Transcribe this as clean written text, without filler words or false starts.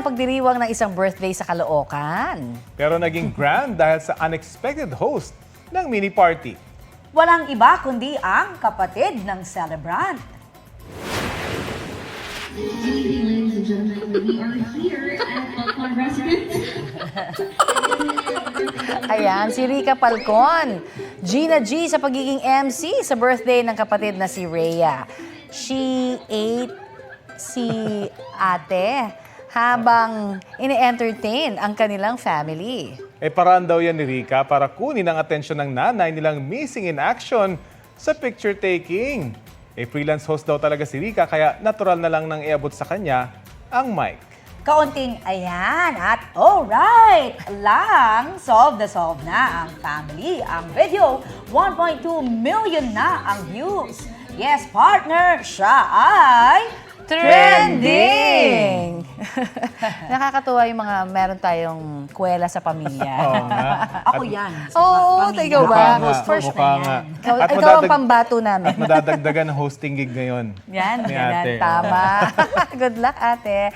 ang pagdiriwang ng isang birthday sa Caloocan. Pero naging grand dahil sa unexpected host ng mini party. Walang iba kundi ang kapatid ng celebrant. Good evening, ladies and gentlemen. We are here at Falcon Residence. Ayan, si Rica Falcon. Gina G sa pagiging MC sa birthday ng kapatid na si Rhea. She ate si ate habang ini-entertain ang kanilang family. Paraan daw yan ni Rica para kunin ang atensyon ng nanay nilang missing in action sa picture taking. Freelance host daw talaga si Rica kaya natural na lang nang iabot sa kanya ang mic. Kaunting ayan at alright lang, solve na ang family. Ang video, 1.2 million na ang views. Yes, partner, siya ay Trending! Nakakatuwa yung mga meron tayong kwela sa pamilya. Oo nga. Ako yan. sa Oo, pamilya. ikaw ba? Mukha nga, First mukha na nga. yan. Ikaw, At ikaw ang pambato namin. At madadagdagan ng hosting gig ngayon. Yan, Ni yan, ate. tama. Good luck, ate.